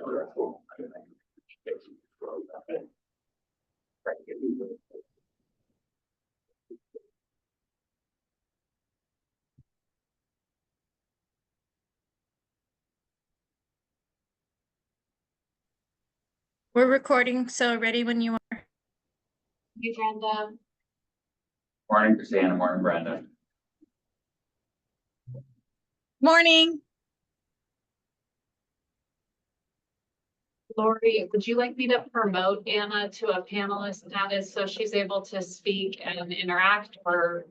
We're recording, so ready when you are. Hey, Brenda. Morning, Christina. Morning, Brenda. Morning. Lori, would you like me to promote Anna to a panelist status so she's able to speak and interact, or?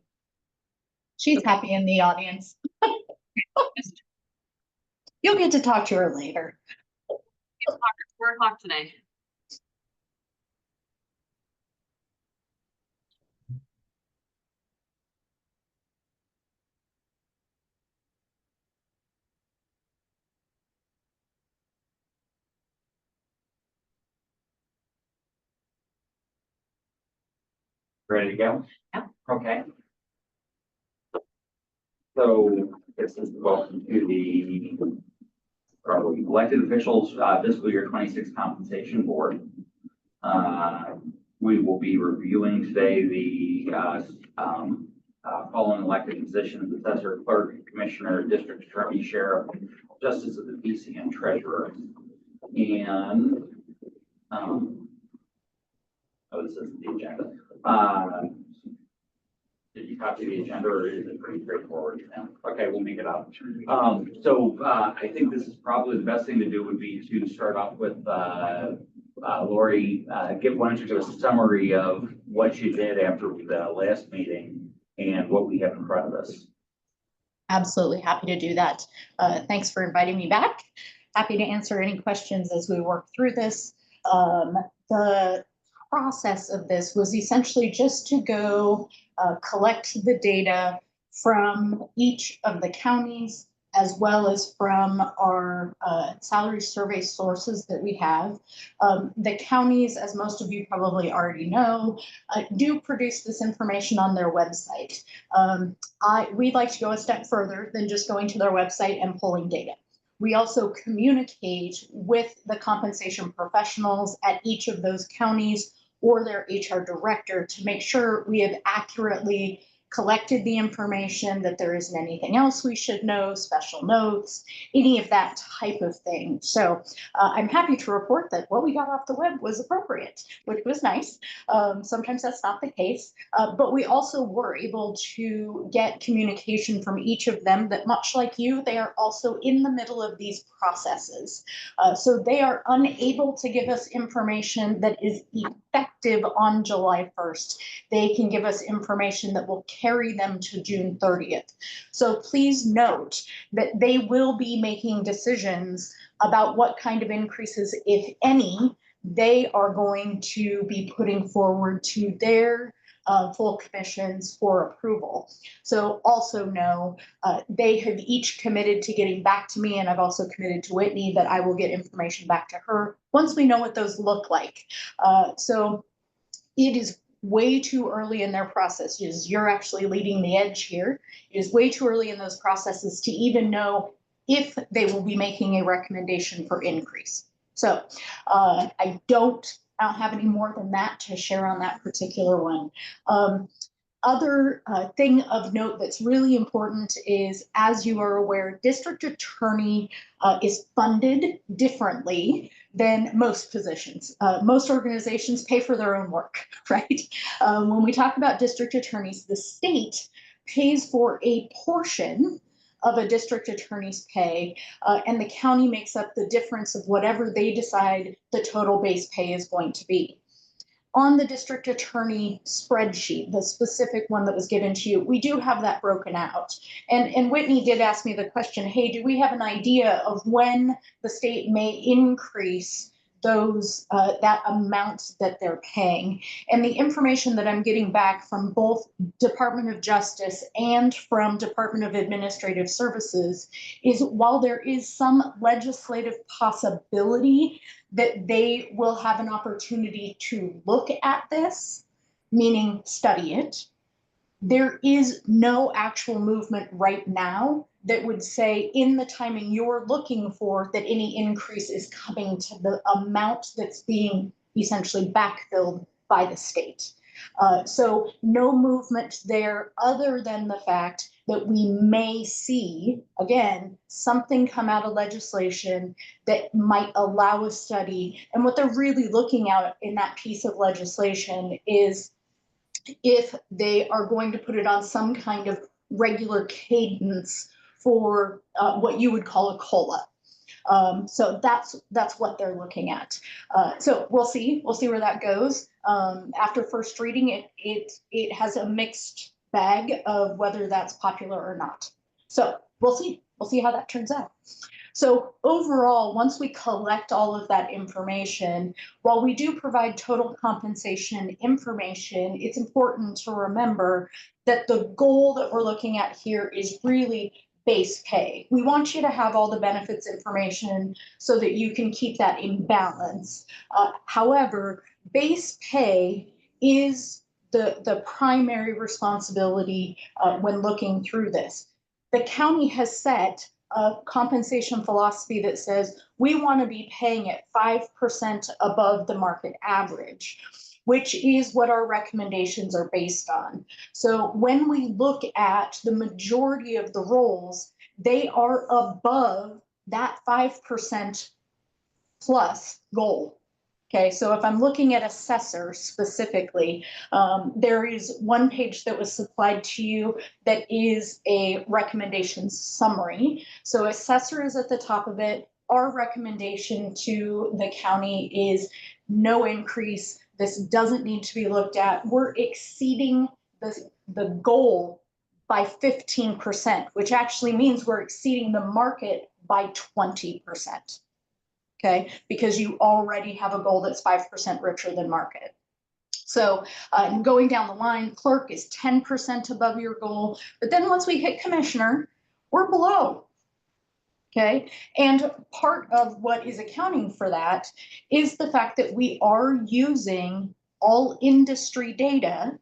She's happy in the audience. You'll get to talk to her later. 4 o'clock today. Ready to go? Yep. Okay. So this is welcome to the elected officials fiscal year 26 compensation board. We will be reviewing today the following elected positions: assessor, clerk, commissioner, district attorney, sheriff, justice of the peace, and treasurer. And this is the agenda. Did you copy the agenda, or is it pretty straightforward now? Okay, we'll make it up. I think this is probably the best thing to do would be to start off with Lori. Why don't you give us a summary of what you did after the last meeting and what we have in front of us? Absolutely happy to do that. Thanks for inviting me back. Happy to answer any questions as we work through this. The process of this was essentially just to go collect the data from each of the counties, as well as from our salary survey sources that we have. The counties, as most of you probably already know, do produce this information on their website. We'd like to go a step further than just going to their website and pulling data. We also communicate with the compensation professionals at each of those counties or their HR director to make sure we have accurately collected the information, that there isn't anything else we should know, special notes, any of that type of thing. So I'm happy to report that what we got off the web was appropriate, which was nice. Sometimes that's not the case, but we also were able to get communication from each of them that, much like you, they are also in the middle of these processes. So they are unable to give us information that is effective on July 1st. They can give us information that will carry them to June 30th. So please note that they will be making decisions about what kind of increases, if any, they are going to be putting forward to their full commissions for approval. So also know they have each committed to getting back to me, and I've also committed to Whitney that I will get information back to her once we know what those look like. So it is way too early in their processes. You're actually leading the edge here. It is way too early in those processes to even know if they will be making a recommendation for increase. So I don't have any more than that to share on that particular one. Other thing of note that's really important is, as you are aware, district attorney is funded differently than most positions. Most organizations pay for their own work, right? When we talk about district attorneys, the state pays for a portion of a district attorney's pay, and the county makes up the difference of whatever they decide the total base pay is going to be. On the district attorney spreadsheet, the specific one that was given to you, we do have that broken out. And Whitney did ask me the question, hey, do we have an idea of when the state may increase those that amount that they're paying? And the information that I'm getting back from both Department of Justice and from Department of Administrative Services is, while there is some legislative possibility that they will have an opportunity to look at this, meaning study it, there is no actual movement right now that would say in the timing you're looking for that any increase is coming to the amount that's being essentially backfilled by the state. So no movement there other than the fact that we may see, again, something come out of legislation that might allow a study. And what they're really looking at in that piece of legislation is if they are going to put it on some kind of regular cadence for what you would call a COLA. So that's what they're looking at. So we'll see where that goes. After first reading it has a mixed bag of whether that's popular or not. So we'll see how that turns out. So overall, once we collect all of that information, while we do provide total compensation information, it's important to remember that the goal that we're looking at here is really base pay. We want you to have all the benefits information so that you can keep that in balance. However, base pay is the primary responsibility when looking through this. The county has set a compensation philosophy that says we want to be paying at 5% above the market average, which is what our recommendations are based on. So when we look at the majority of the roles, they are above that 5% plus goal. Okay, so if I'm looking at assessor specifically, there is one page that was supplied to you that is a recommendation summary. So assessor is at the top of it. Our recommendation to the county is no increase. This doesn't need to be looked at. We're exceeding the goal by 15%, which actually means we're exceeding the market by 20%. Okay, because you already have a goal that's 5% richer than market. So going down the line, clerk is 10% above your goal, but then once we hit commissioner, we're below. Okay, and part of what is accounting for that is the fact that we are using all industry data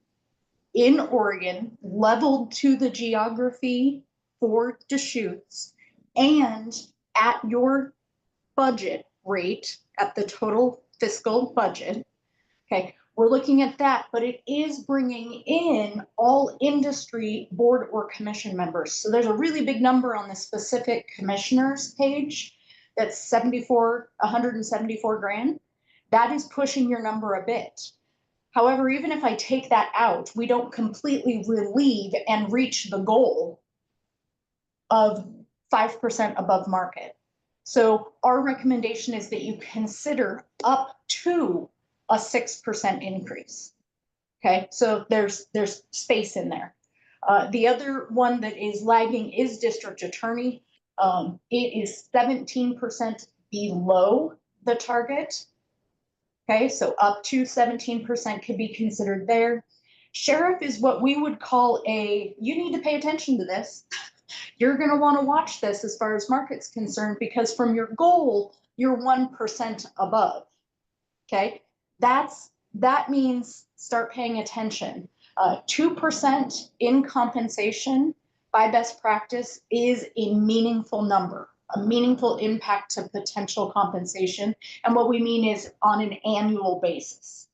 in Oregon leveled to the geography for Deschutes and at your budget rate at the total fiscal budget. Okay, we're looking at that, but it is bringing in all industry board or commission members. So there's a really big number on the specific commissioners page that's 174 grand. That is pushing your number a bit. However, even if I take that out, we don't completely relieve and reach the goal of 5% above market. So our recommendation is that you consider up to a 6% increase. Okay, so there's space in there. The other one that is lagging is district attorney. It is 17% below the target. Okay, so up to 17% could be considered there. Sheriff is what we would call you need to pay attention to this. You're going to want to watch this as far as market's concerned, because from your goal, you're 1% above. Okay, that means start paying attention. 2% in compensation by best practice is a meaningful number, a meaningful impact to potential compensation. And what we mean is on an annual basis.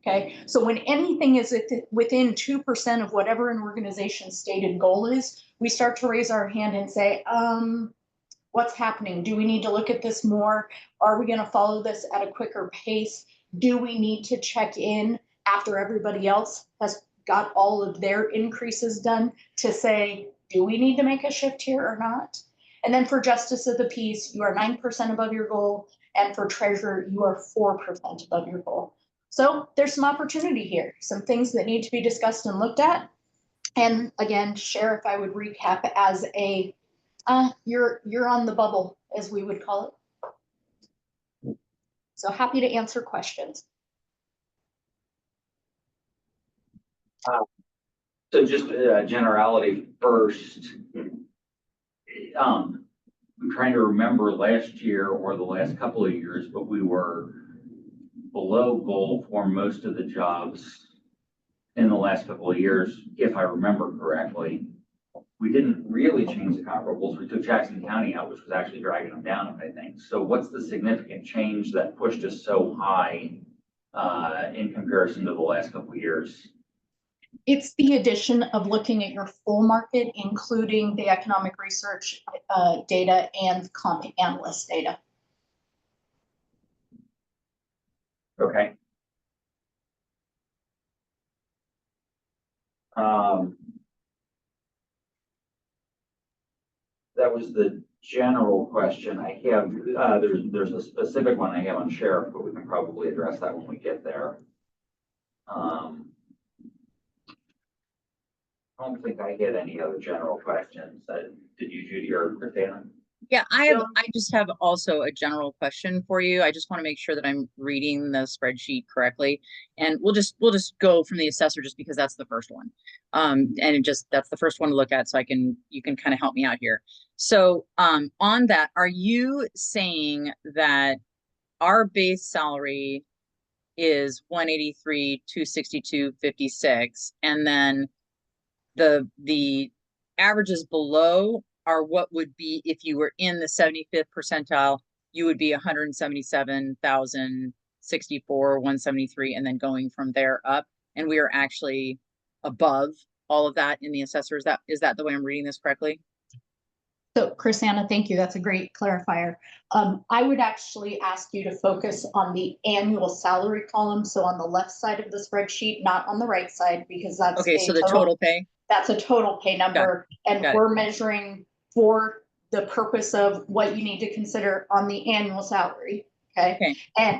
Okay, so when anything is within 2% of whatever an organization's stated goal is, we start to raise our hand and say, what's happening? Do we need to look at this more? Are we going to follow this at a quicker pace? Do we need to check in after everybody else has got all of their increases done to say, do we need to make a shift here or not? And then for justice of the peace, you are 9% above your goal. And for treasurer, you are 4% above your goal. So there's some opportunity here, some things that need to be discussed and looked at. And again, Sheriff, I would recap as you're on the bubble, as we would call it. So happy to answer questions. So just generality first. I'm trying to remember last year or the last couple of years, but we were below goal for most of the jobs in the last couple of years, if I remember correctly. We didn't really change the comparables. We took Jackson County out, which was actually dragging them down, I think. So what's the significant change that pushed us so high in comparison to the last couple of years? It's the addition of looking at your full market, including the economic research data and comp analyst data. Okay. That was the general question I have. There's a specific one I have on sheriff, but we can probably address that when we get there. I don't think I had any other general questions. Did you, Judy or Christina? Yeah, I just have also a general question for you. I just want to make sure that I'm reading the spreadsheet correctly. And we'll just go from the assessor just because that's the first one. And that's the first one to look at, so you can kind of help me out here. So on that, are you saying that our base salary is 183,262.56, and then the averages below are what would be if you were in the 75th percentile, you would be 177,064, 173, and then going from there up. And we are actually above all of that in the assessor. Is that the way I'm reading this correctly? So Chrisanna, thank you. That's a great clarifier. I would actually ask you to focus on the annual salary column. So on the left side of the spreadsheet, not on the right side, because that's Okay, so the total pay? That's a total pay number. And Got it. we're measuring for the purpose of what you need to consider on the annual salary. Okay.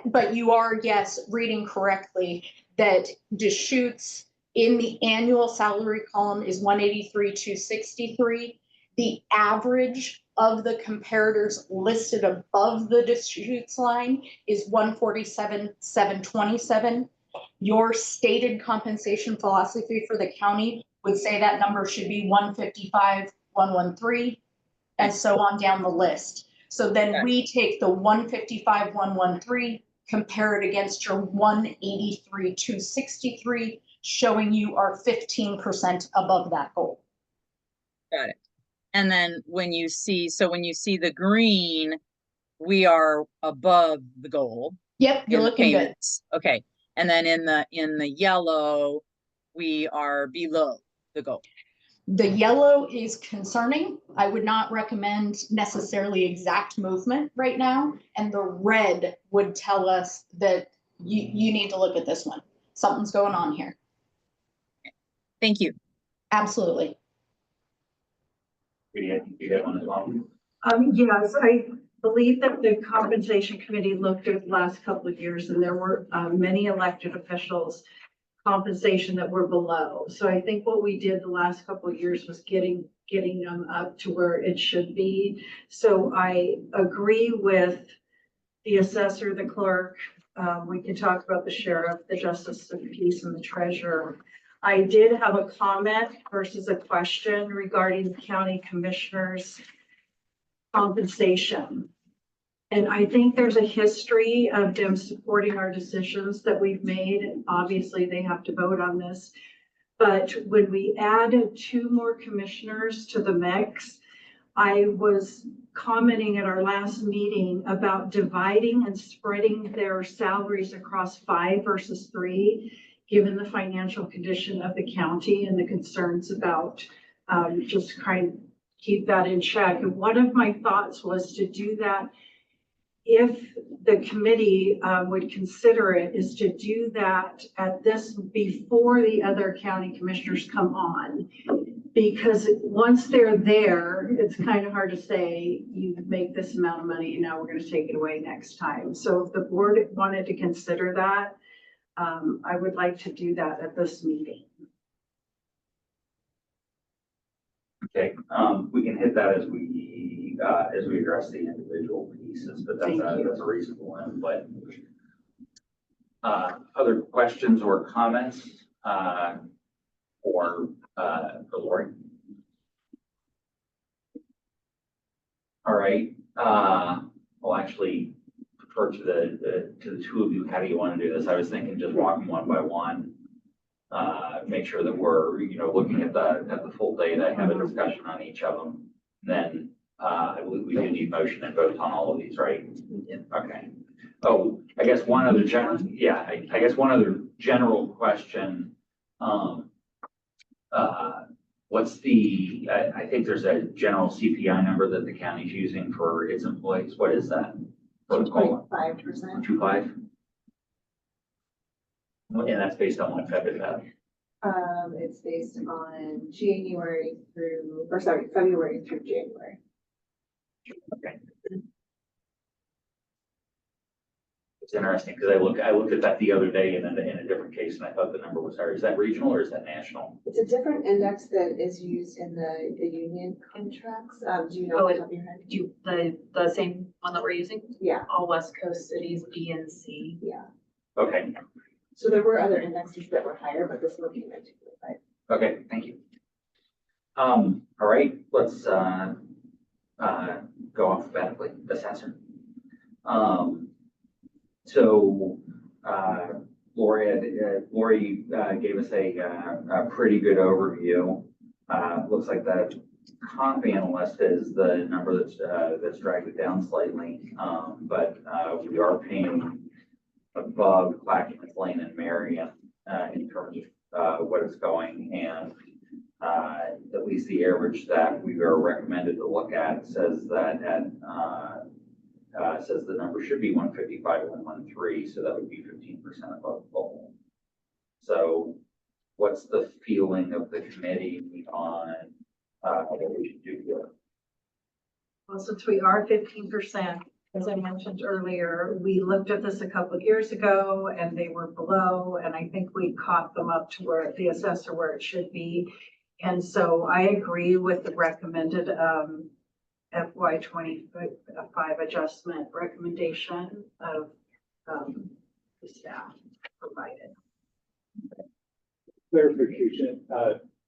But you are, yes, reading correctly that Deschutes in the annual salary column is 183,263. The average of the comparators listed above the Deschutes line is 147,727. Your stated compensation philosophy for the county would say that number should be 155,113, and so on down the list. So then we take the 155,113, compare it against your 183,263, showing you are 15% above that goal. Got it. And then when you see the green, we are above the goal. Yep, you're looking good. Okay. And then in the yellow, we are below the goal. The yellow is concerning. I would not recommend necessarily exact movement right now. And the red would tell us that you need to look at this one. Something's going on here. Thank you. Absolutely. Judy, I think you had one as well. Yes, I believe that the compensation committee looked at the last couple of years, and there were many elected officials compensation that were below. So I think what we did the last couple of years was getting them up to where it should be. So I agree with the assessor, the clerk. We can talk about the sheriff, the justice of the peace, and the treasurer. I did have a comment versus a question regarding the county commissioners' compensation. And I think there's a history of them supporting our decisions that we've made. And obviously they have to vote on this. But when we added 2 more commissioners to the mix, I was commenting at our last meeting about dividing and spreading their salaries across 5 versus 3, given the financial condition of the county and the concerns about just trying to keep that in check. And one of my thoughts was to do that, if the committee would consider it, is to do that at this before the other county commissioners come on. Because once they're there, it's kind of hard to say, you make this amount of money and now we're going to take it away next time. So if the board wanted to consider that, I would like to do that at this meeting. Okay, we can hit that as we address the individual pieces, but that's a reasonable one. But other questions or comments for Lori? All right. Well, actually, refer to the 2 of you. How do you want to do this? I was thinking just walk them one by one. make sure that we're, looking at the full data, have a discussion on each of them. Then, I believe we do need motion and votes on all of these, right? Okay. Oh, I guess one other I guess one other general question. What's I think there's a general CPI number that the county's using for its employees. What is that? What's it called? 5%. 2.5? And that's based on what February. It's based on February through January. Okay. It's interesting because I looked at that the other day in a different case and I thought the number was higher. Is that regional or is that national? It's a different index that is used in the union contracts. Do you know Oh, off the top of your head? Do the same one that we're using? Yeah, All West Coast cities, B and C. yeah. Okay. So there were other indexes that were higher, but this one came in 2.5. Okay, thank you. All right, let's go alphabetically. Assessor. Lori gave us a pretty good overview. Looks like the comp analyst is the number that's dragged it down slightly. But we are paying above Clackamas Lane and Marion in terms of what is going, and at least the average that we are recommended to look at says that says the number should be 155 and 113, so that would be 15% above goal. So what's the feeling of the committee on what we should do here? Well, since we are 15%, as I mentioned earlier, we looked at this a couple of years ago and they were below, and I think we caught them up to where the assessor where it should be. And so I agree with the recommended FY 25 adjustment recommendation of the staff provided. Clarification,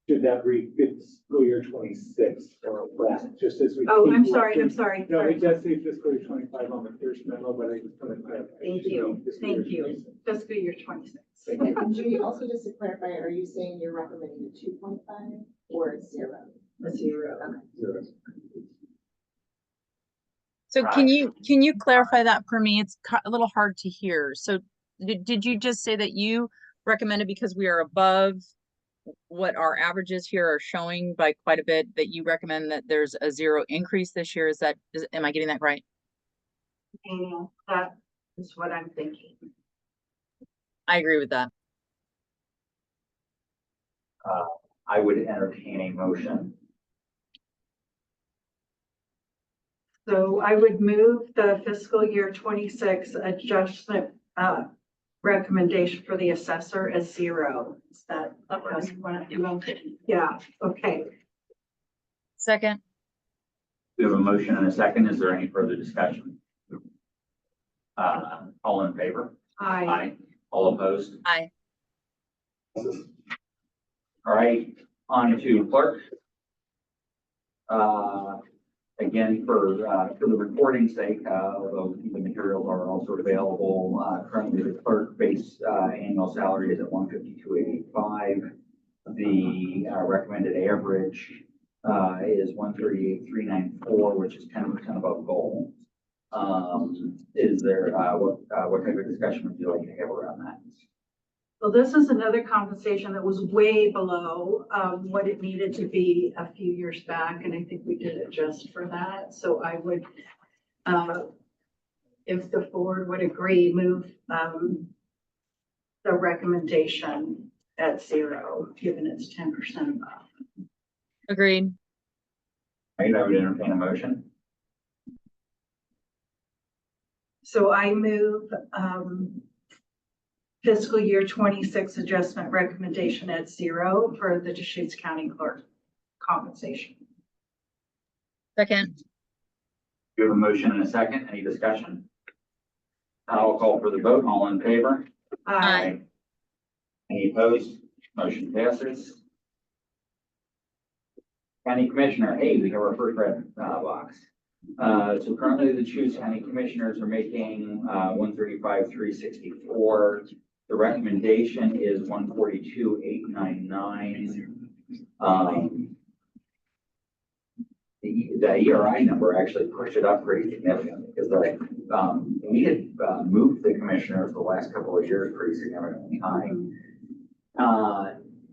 should that read fiscal year 26 or less, just as we. Oh, keep I'm sorry. No, it does say fiscal year 25 on the first memo, but I just want to clarify. Thank you. Thank you. Fiscal year 26. And Judy, also just to clarify, are you saying you're recommending a 2.5 or 0? A 0. Okay. So can you clarify that for me? It's a little hard to hear. So did you just say that you recommended because we are above what our averages here are showing by quite a bit, that you recommend that there's a 0 increase this year? Am I getting that right? Daniel, that is what I'm thinking. I agree with that. I would entertain a motion. So I would move the fiscal year 26 adjustment recommendation for the assessor as 0. Is that yeah, okay. Second. We have a motion and a second. Is there any further discussion? All in favor? Aye. All opposed? Aye. All right, on to clerk. Again, for the recording sake, although the materials are also available, currently the clerk base annual salary is at $152.85. The recommended average is $138,394, which is 10% above goal. Is there what type of discussion would you like to have around that? Well, this is another compensation that was way below what it needed to be a few years back, and I think we did adjust for that. So I would, if the board would agree, move the recommendation at 0, given it's 10% above. Agreed. Right, I would entertain a motion. So I move fiscal year 26 adjustment recommendation at 0 for the Deschutes County clerk compensation. Second. We have a motion and a second. Any discussion? I'll call for the vote. All in favor? Aye. Any opposed? Motion passes. County Commissioner, hey, we have our first red box. So currently the Deschutes County Commissioners are making $135,364. The recommendation is 142,899. The ERI number actually pushed it up pretty significantly because we had moved the commissioners the last couple of years pretty significantly high.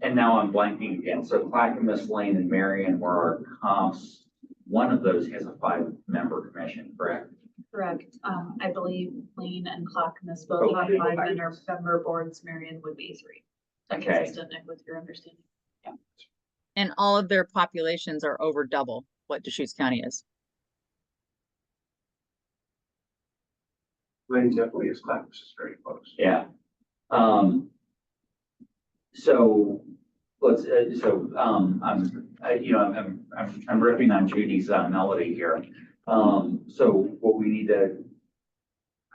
And now I'm blanking again. So Clackamas, Lane, and Marion were our comps. One of those has a 5-member commission, correct? Correct. I believe Lane and Clackamas both have Okay. 5-member boards. Marion would be 3. Okay. Consistent, Nick, with your understanding. And all of their populations are over double what Deschutes County is. Lane definitely is Clackamas is very close. Yeah. So let's, I'm ripping on Judy's melody here. So what we need to,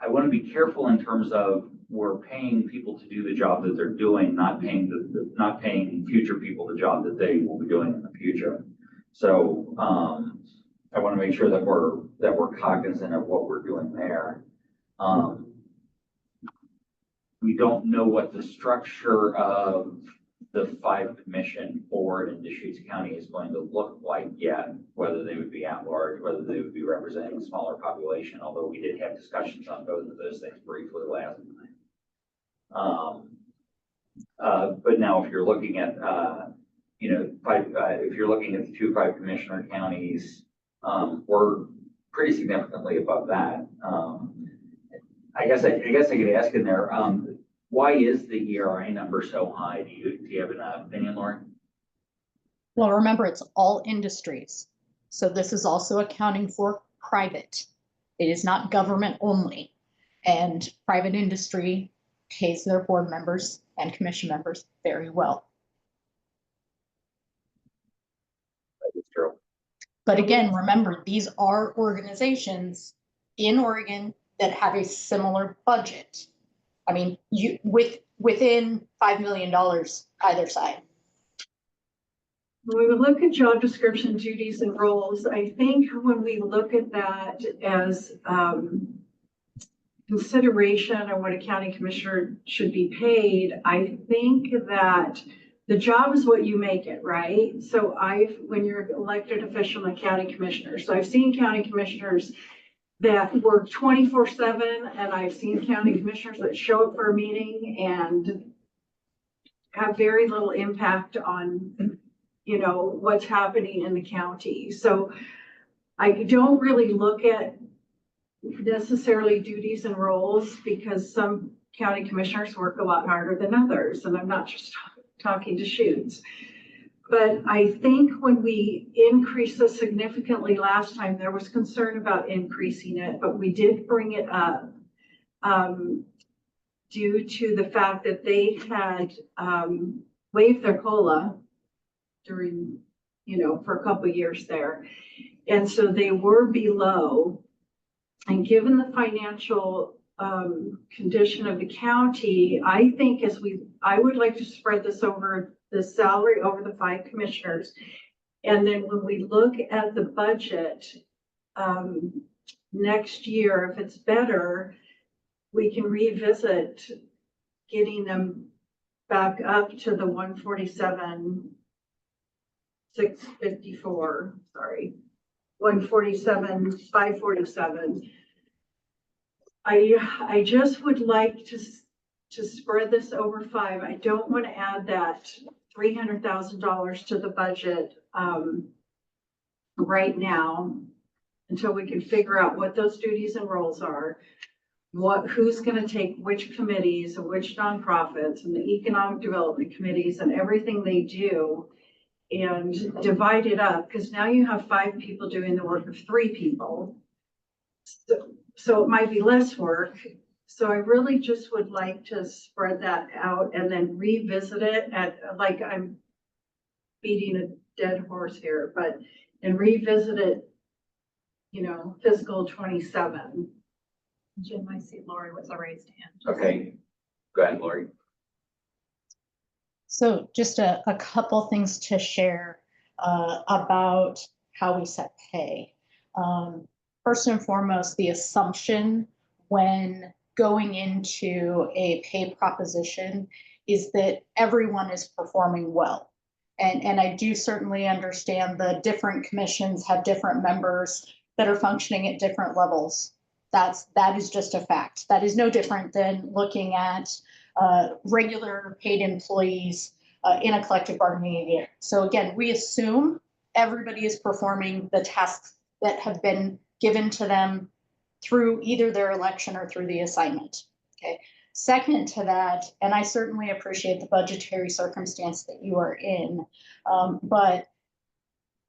I want to be careful in terms of we're paying people to do the job that they're doing, not paying not paying future people the job that they will be doing in the future. So I want to make sure that we're cognizant of what we're doing there. We don't know what the structure of the 5-commission board in Deschutes County is going to look like yet, whether they would be at large, whether they would be representing a smaller population, although we did have discussions on both of those things briefly last time. But now if you're looking at, if you're looking at the 2 5-commissioner counties, we're pretty significantly above that. I guess I could ask in there, why is the ERI number so high? Do you have an opinion, Lauren? Well, remember, it's all industries. So this is also accounting for private. It is not government only. And private industry pays their board members and commission members very well. That is true. But again, remember, these are organizations in Oregon that have a similar budget. I mean, within $5 million either side. When we look at job description, duties and roles, I think when we look at that as consideration of what a county commissioner should be paid, I think that the job is what you make it, right? So when you're elected official and county commissioner, so I've seen county commissioners that work 24/7, and I've seen county commissioners that show up for a meeting and have very little impact on, what's happening in the county. So I don't really look at necessarily duties and roles because some county commissioners work a lot harder than others, and I'm not just talking to Deschutes. But I think when we increased this significantly last time, there was concern about increasing it, but we did bring it up due to the fact that they had waived their COLA during, for a couple of years there. And so they were below. And given the financial condition of the county, I think I would like to spread this over the salary over the 5 commissioners. And then when we look at the budget next year, if it's better, we can revisit getting them back up to the 147,654, 147,547. I just would like to spread this over 5. I don't want to add that $300,000 to the budget right now until we can figure out what those duties and roles are, who's going to take which committees and which nonprofits and the economic development committees and everything they do, and divide it up, because now you have 5 people doing the work of 3 people. So it might be less work. So I really just would like to spread that out and then revisit it like I'm beating a dead horse here, and revisit it, fiscal 27. Jim, I see Lori with a raised hand. Okay, go ahead, Lori. So just a couple things to share about how we set pay. First and foremost, the assumption when going into a pay proposition is that everyone is performing well. And I do certainly understand the different commissions have different members that are functioning at different levels. That is just a fact. That is no different than looking at regular paid employees in a collective bargaining unit. So again, we assume everybody is performing the tasks that have been given to them through either their election or through the assignment. Okay. Second to that, and I certainly appreciate the budgetary circumstance that you are in, but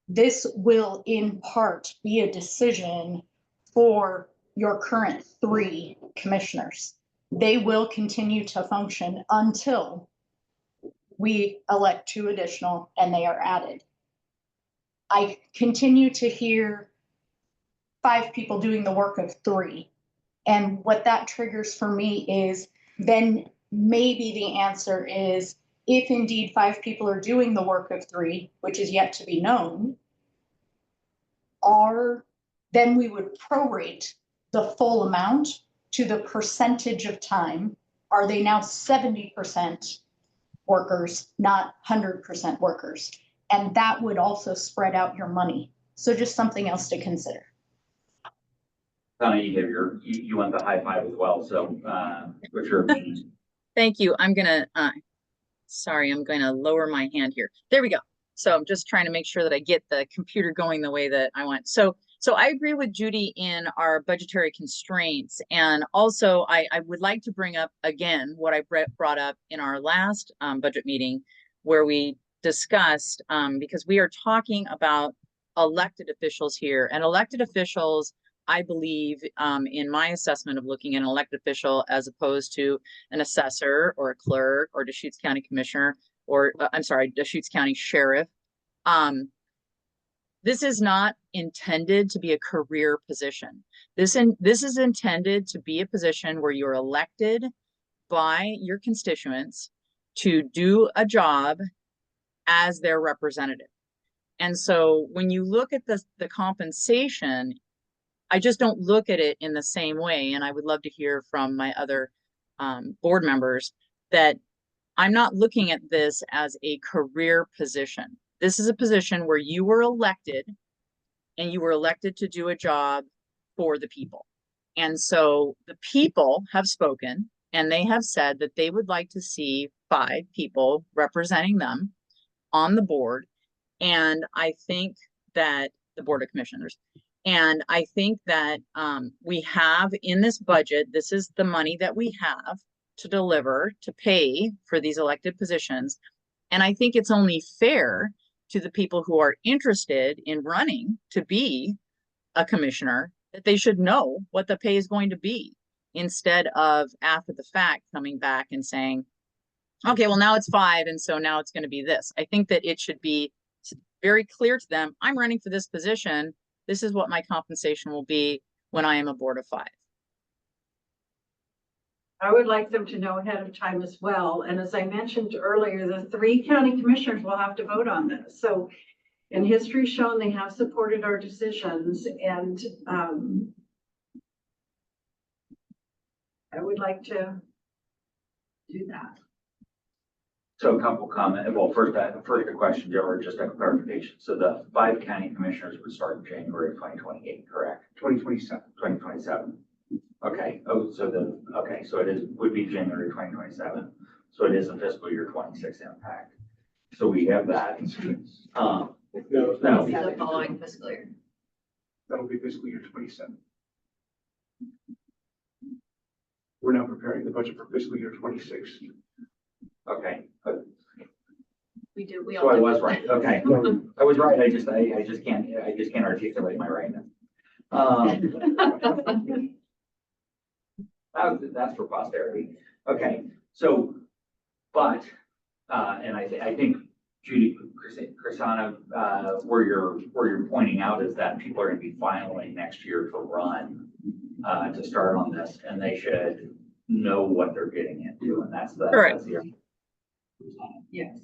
this will in part be a decision for your current 3 commissioners. They will continue to function until we elect 2 additional and they are added. I continue to hear 5 people doing the work of 3. And what that triggers for me is then maybe the answer is if indeed 5 people are doing the work of 3, which is yet to be known, then we would prorate the full amount to the percentage of time. Are they now 70% workers, not 100% workers? And that would also spread out your money. So just something else to consider. Donna, you want the high five as well, so, what's your opinion? Thank you. I'm gonna lower my hand here. There we go. So I'm just trying to make sure that I get the computer going the way that I want. So I agree with Judy in our budgetary constraints. And also I would like to bring up again what I brought up in our last budget meeting where we discussed, because we are talking about elected officials here, and elected officials, I believe, in my assessment of looking at an elected official as opposed to an assessor or a clerk or Deschutes County commissioner, or Deschutes County sheriff. This is not intended to be a career position. This is intended to be a position where you're elected by your constituents to do a job as their representative. And so when you look at the compensation, I just don't look at it in the same way. And I would love to hear from my other board members that I'm not looking at this as a career position. This is a position where you were elected and you were elected to do a job for the people. And so the people have spoken and they have said that they would like to see 5 people representing them on the board. And I think that the Board of Commissioners, and I think that we have in this budget, this is the money that we have to deliver, to pay for these elected positions. And I think it's only fair to the people who are interested in running to be a commissioner that they should know what the pay is going to be, instead of after the fact coming back and saying, okay, well now it's 5 and so now it's going to be this. I think that it should be very clear to them, I'm running for this position. This is what my compensation will be when I am a board of 5. I would like them to know ahead of time as well. And as I mentioned earlier, the 3 county commissioners will have to vote on this. So in history shown, they have supported our decisions, and I would like to do that. So a couple comments. Well, first a question, or just a clarification. So the 5 county commissioners would start in January of 2028, correct? 2027. 2027. Okay. Oh, so so it would be January 2027. So it is a fiscal year 26 impact. So we have that. No, The following fiscal year. that'll be fiscal year 27. We're now preparing the budget for fiscal year 26. Okay. We do. We So I all was right. Okay. I was right. I just can't articulate my rightness. That's for posterity. Okay. So, but, and I think Judy, Chrisana, where you're pointing out is that people are going to be filing next year to run, to start on this, and they should know what they're getting into, and that's Correct. that's the Yes.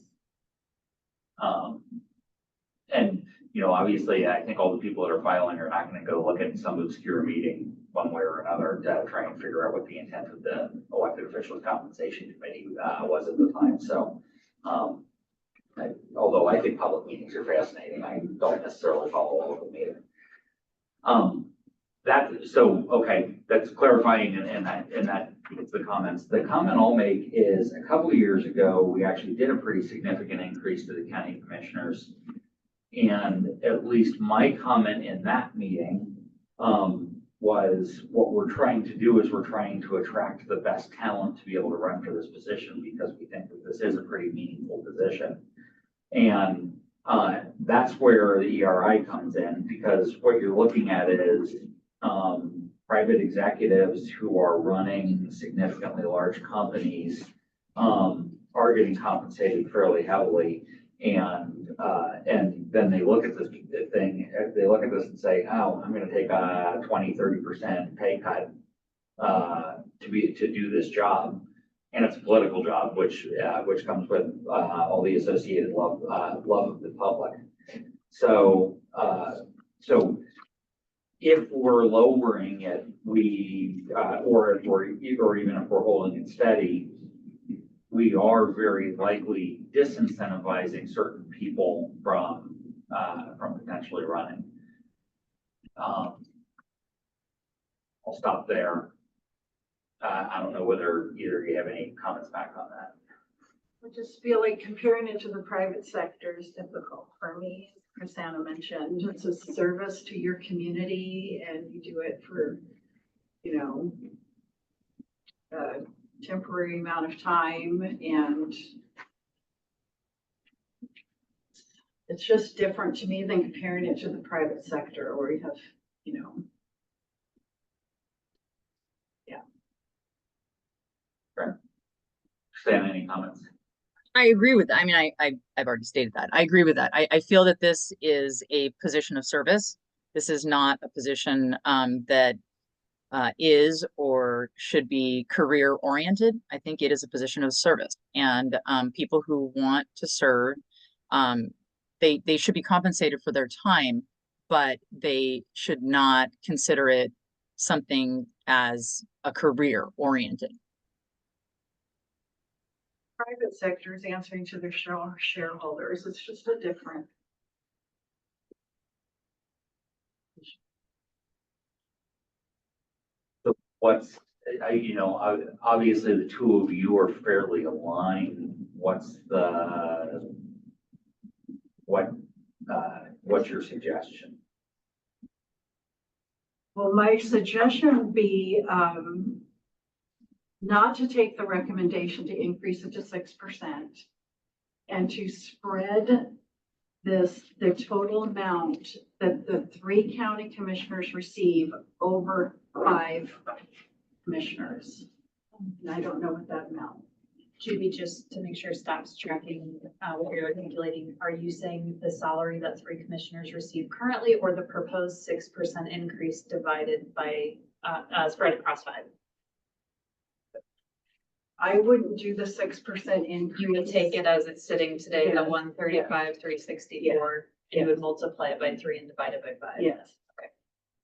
and you know, obviously, I think all the people that are filing are not gonna go look at some obscure meeting one way or another to try and figure out what the intent of the elected officials compensation committee, was at the time, so, although I think public meetings are fascinating, I don't necessarily follow all of the meetings. Okay, that's clarifying and that it's the comments. The comment I'll make is a couple of years ago, we actually did a pretty significant increase to the county commissioners. And at least my comment in that meeting, was what we're trying to do is we're trying to attract the best talent to be able to run for this position because we think that this is a pretty meaningful position. And that's where the ERI comes in, because what you're looking at is private executives who are running significantly large companies are getting compensated fairly heavily. And then they look at this thing, they look at this and say, oh, I'm gonna take a 20-30% pay cut to do this job. And it's a political job, which comes with all the associated love of the public. So if we're lowering it, or even if we're holding it steady, we are very likely disincentivizing certain people from potentially running. I'll stop there. I don't know whether either of you have any comments back on that. I just feel like comparing it to the private sector is difficult for me. As Anna mentioned, it's a service to your community and you do it for, you know, a temporary amount of time, and it's just different to me than comparing it to the private sector where you have, you know. Stan, any comments? I agree with that. I mean, I've already stated that. I agree with that. I feel that this is a position of service. This is not a position that is or should be career oriented. I think it is a position of service, and people who want to serve, they should be compensated for their time, but they should not consider it something as a career oriented. Private sector is answering to their shareholders. It's just a different. What's, obviously the two of you are fairly aligned. What's your suggestion? Well, my suggestion would be not to take the recommendation to increase it to 6% and to spread the total amount that the 3 county commissioners receive over 5 commissioners. And I don't know what that amount. Judy, just to make sure staff's tracking what you're articulating, are you saying the salary that 3 commissioners receive currently, or the proposed 6% increase divided by spread across 5? I wouldn't do the 6% increase. You would take it as it's sitting today, Yeah. the 135, 364, and you would multiply it by 3 and divide it by 5. Yes.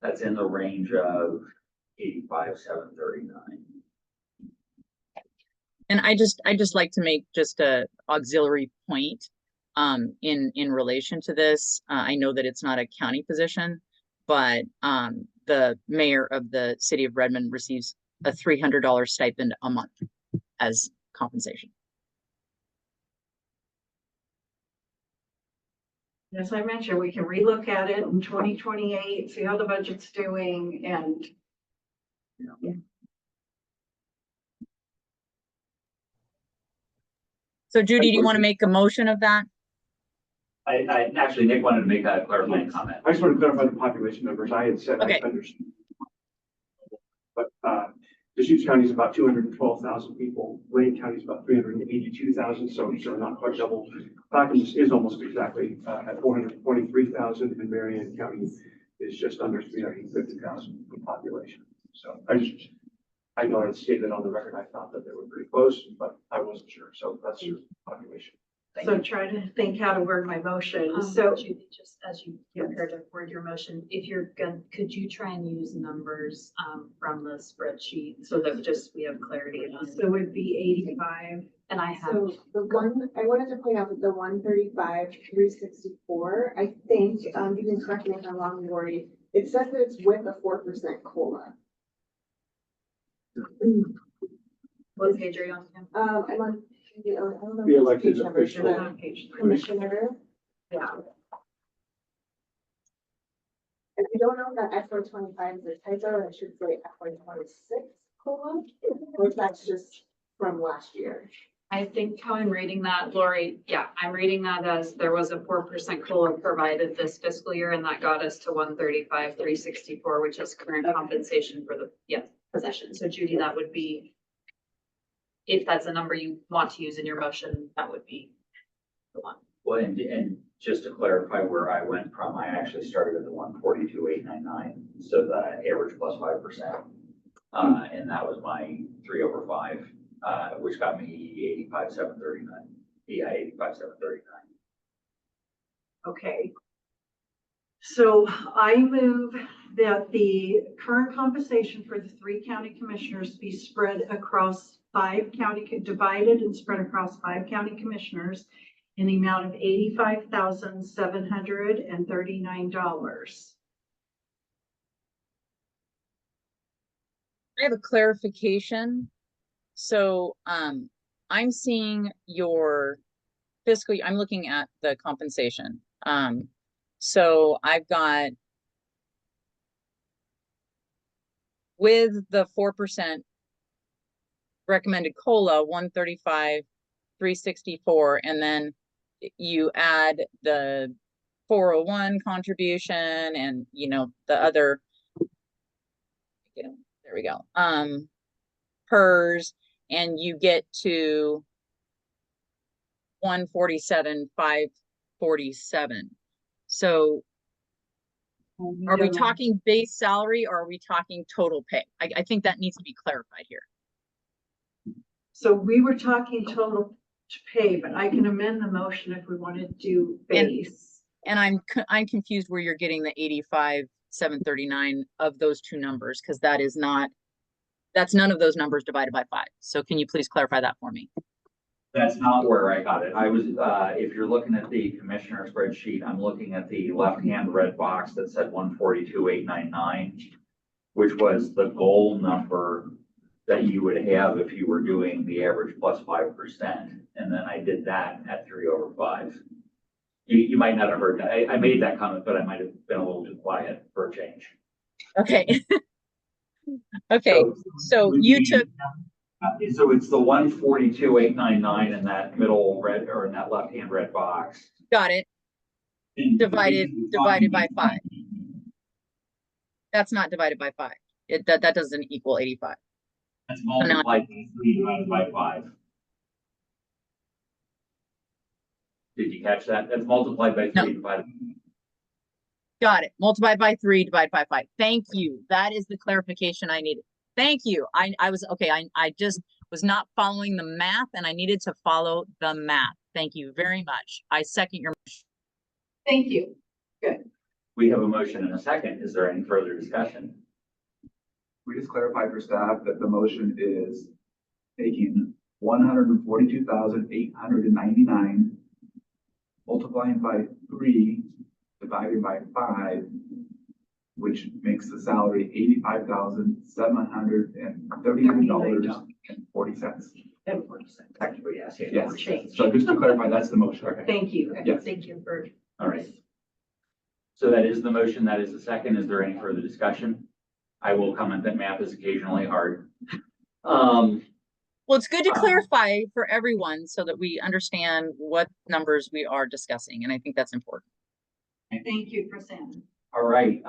That's in the range of 85,739. And I just like to make just a auxiliary point in relation to this. I know that it's not a county position, but the mayor of the city of Redmond receives a $300 stipend a month as compensation. As I mentioned, we can relook at it in 2028, see how the budget's doing, and So Judy, do you want to make a motion of that? I actually, Nick wanted to make a clarifying comment. I just want to clarify the population numbers. I had said, Okay. I understand. But Deschutes County is about 212,000 people. Wayne County is about 382,000, so not quite double. Clackamas is almost exactly at 423,000, and Marion County is just under 350,000 in population. So I know I stated on the record, I thought that they were pretty close, but I wasn't sure. So that's your population. So try to think how to word my motion. So Judy, just as you prepare to word your motion, if you're gonna, could you try and use numbers from the spreadsheet so that just we have clarity on it? it would be 85. And I have, So the one, I wanted to point out that the 135, 364, I think, you can correct me if I'm wrong, Lori, it says that it's with a 4% COLA. what page are you on, Kim? I'm on, I don't know. The if it's elected page number, official. but On page 3. Commissioner. Yeah. If you don't know that FY 25 is a typo, I should say FY 26 COLA, or if that's just from last year. I think how I'm reading that, Lori, yeah, I'm reading that as there was a 4% COLA provided this fiscal year, and that got us to 135, 364, which is current compensation for the, position. So Judy, that would be, if that's a number you want to use in your motion, that would be the one. Well, and just to clarify where I went from, I actually started at the 142,899, so the average plus 5%. And that was my 3/5, which got me 85,739. Yeah, 85,739. Okay. So I move that the current compensation for the 3 county commissioners be spread across 5 county, divided and spread across 5 county commissioners in the amount of $85,739. I have a clarification. So, I'm seeing your fiscal, I'm looking at the compensation. So I've got with the 4% recommended COLA, 135, 364, and then you add the 401 contribution and, the other, there we go, PERS, and you get to 147,547. So are we talking base salary or are we talking total pay? I think that needs to be clarified here. So we were talking total pay, but I can amend the motion if we want to do base. And I'm confused where you're getting the 85,739 of those two numbers, because that's none of those numbers divided by 5. So can you please clarify that for me? That's not where I got it. I was, if you're looking at the commissioner spreadsheet, I'm looking at the left-hand red box that said 142,899, which was the goal number that you would have if you were doing the average plus 5%. And then I did that at 3/5. You might not have heard that. I made that comment, but I might have been a little too quiet for a change. Okay. Okay, so you took, So it's the 142,899 in that middle red, or in that left-hand red box. got it, divided by 5. That's not divided by 5. That doesn't equal 85. That's multiplied by 3 divided by 5. Did you catch that? That's multiplied by 3 No. divided. Got it. Multiplied by 3, divided by 5. Thank you. That is the clarification I needed. Thank you. I was, okay, I just was not following the math and I needed to follow the math. Thank you very much. I second your motion. Thank you. We have a motion and a second. Is there any further discussion? We just clarified for staff that the motion is taking 142,899, multiplying by 3, divided by 5, which makes the salary $85,739.40. Technically, yes. Yes. Change. So just to clarify, that's the motion. Okay. Thank you. Yes. Thank you for. All right. So that is the motion. That is the second. Is there any further discussion? I will comment that math is occasionally hard. Well, it's good to clarify for everyone so that we understand what numbers we are discussing. And I think that's important. Thank you, Prasanna. All right.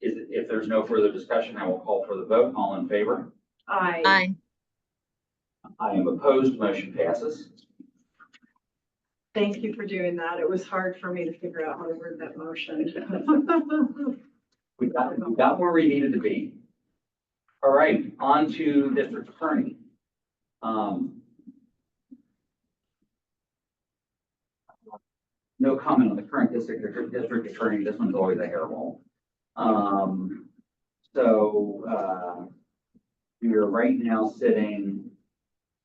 If there's no further discussion, I will call for the vote. All in favor? Aye. I am opposed. Motion passes. Thank you for doing that. It was hard for me to figure out how to word that motion. We got where we needed to be. All right, on to district attorney. no comment on the current district attorney. This one's always a hairball. We are right now sitting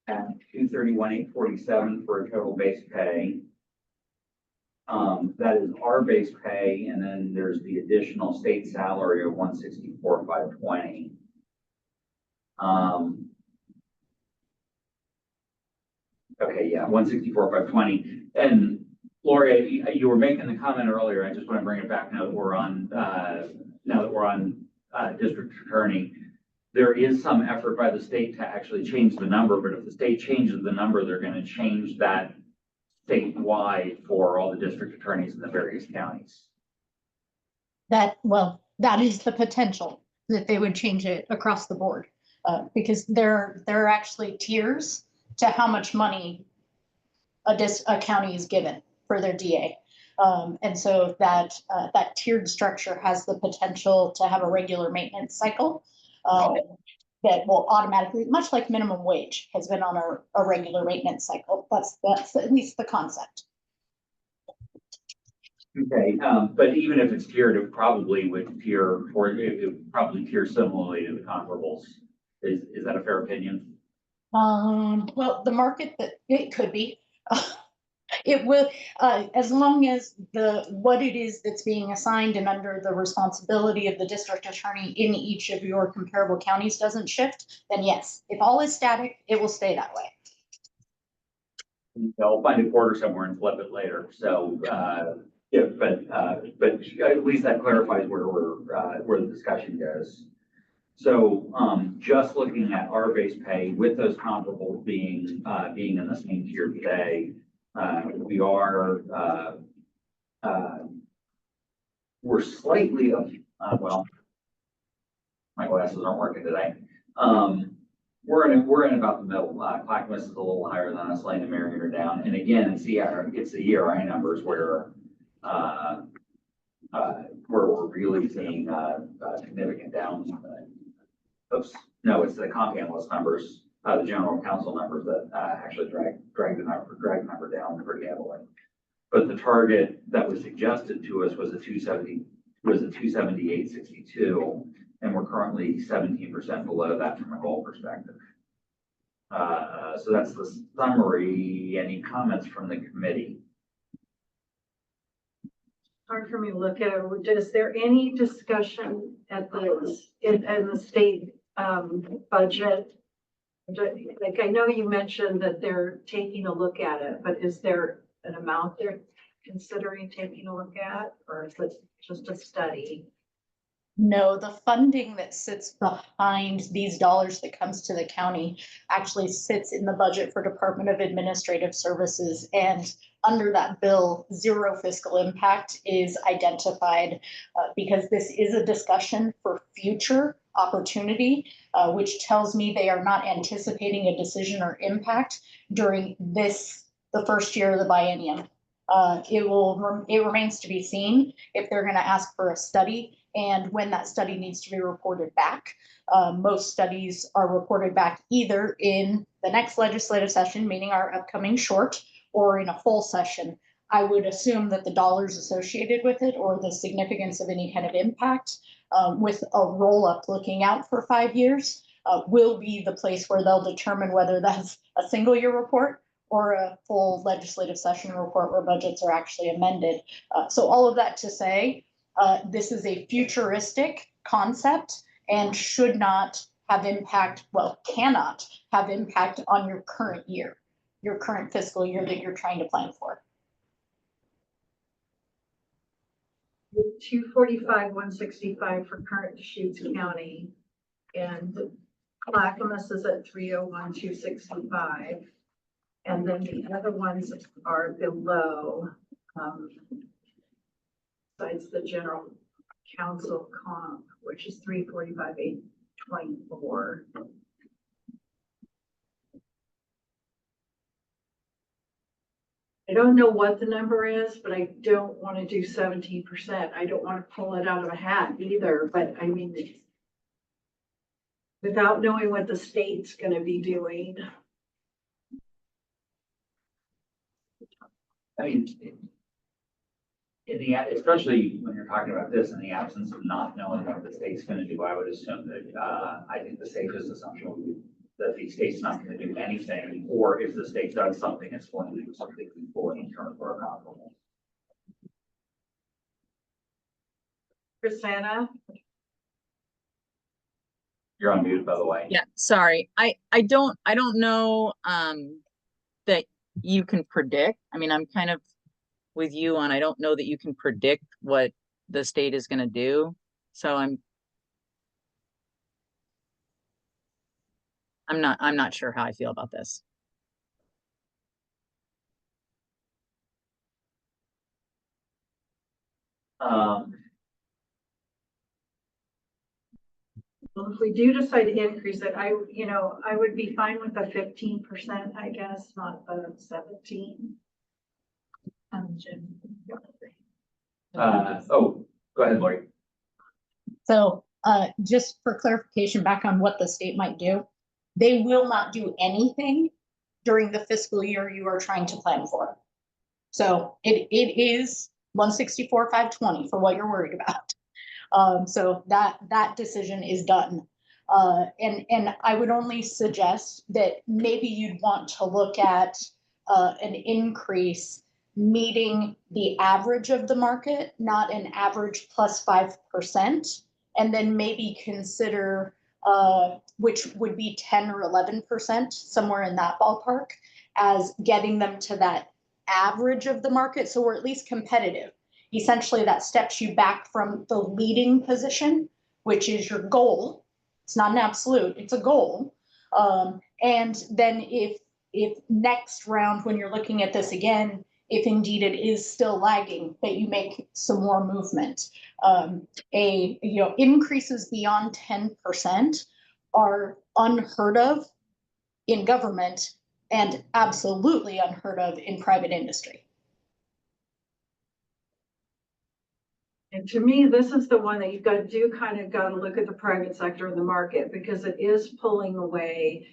at 231,847 for a total base pay. That is our base pay, and then there's the additional state salary of 164,520. Okay, yeah, 164,520. And Lori, you were making the comment earlier. I just want to bring it back now that we're on district attorney. There is some effort by the state to actually change the number, but if the state changes the number, they're going to change that statewide for all the district attorneys in the various counties. That is the potential that they would change it across the board. Because there are actually tiers to how much money a county is given for their DA. And so that tiered structure has the potential to have a regular maintenance cycle that will automatically, much like minimum wage has been on a regular maintenance cycle. That's at least the concept. Okay, but even if it's tiered, it probably would tier, or it would probably tier similarly to the comparables. Is that a fair opinion? Well, the market that it could be, it will, as long as what it is that's being assigned and under the responsibility of the district attorney in each of your comparable counties doesn't shift, then yes, if all is static, it will stay that way. They'll find a quarter somewhere and flip it later. So, yeah, but at least that clarifies where the discussion goes. So, just looking at our base pay with those comparables being in the same tier today, we're slightly up. Well, my glasses aren't working today. We're in about the middle. Clackamas is a little higher than us. Lane and Marion are down. And again, it's the ERI numbers where we're really seeing significant downs. Oops, no, it's the comp analyst numbers, the general counsel numbers that actually drag the number down pretty heavily. But the target that was suggested to us was a 278.62, and we're currently 17% below that from a goal perspective. So that's the summary. Any comments from the committee? Hard for me to look at it. Is there any discussion at in the state budget? Like, I know you mentioned that they're taking a look at it, but is there an amount they're considering taking a look at, or is it just a study? No, the funding that sits behind these dollars that comes to the county actually sits in the budget for Department of Administrative Services. And under that bill, zero fiscal impact is identified because this is a discussion for future opportunity, which tells me they are not anticipating a decision or impact during the first year of the biennium. It remains to be seen if they're going to ask for a study and when that study needs to be reported back. Most studies are reported back either in the next legislative session, meaning our upcoming short, or in a full session. I would assume that the dollars associated with it or the significance of any kind of impact with a roll up looking out for 5 years will be the place where they'll determine whether that's a single year report or a full legislative session report where budgets are actually amended. So all of that to say, this is a futuristic concept and should not have impact, cannot have impact on your current year, your current fiscal year that you're trying to plan for. 245, 165 for current Deschutes County, and Clackamas is at 301, 265. And then the other ones are below, besides the general counsel comp, which is 345, 824. I don't know what the number is, but I don't want to do 17%. I don't want to pull it out of a hat either, but I mean, without knowing what the state's going to be doing. I mean, especially when you're talking about this, in the absence of not knowing what the state's gonna do, I would assume that, I think the safest assumption would be that the state's not gonna do anything, or if the state does something, it's going to do something fully internal or comparable. Chrisana? You're on mute, by the way. Yeah, sorry. I don't know, that you can predict. I mean, I'm kind of with you on, I don't know that you can predict what the state is gonna do. So I'm not sure how I feel about this. Well, if we do decide to increase it, I would be fine with the 15%, I guess, not the 17. Jim. Oh, go ahead, Lori. So just for clarification back on what the state might do, they will not do anything during the fiscal year you are trying to plan for. So it is 164,520 for what you're worried about. So that decision is done. And I would only suggest that maybe you'd want to look at an increase meeting the average of the market, not an average plus 5%, and then maybe consider which would be 10 or 11%, somewhere in that ballpark, as getting them to that average of the market, so we're at least competitive. Essentially, that steps you back from the leading position, which is your goal. It's not an absolute, it's a goal. And then if next round, when you're looking at this again, if indeed it is still lagging, that you make some more movement. Increases beyond 10% are unheard of in government and absolutely unheard of in private industry. And to me, this is the one that you've got to look at the private sector of the market, because it is pulling away,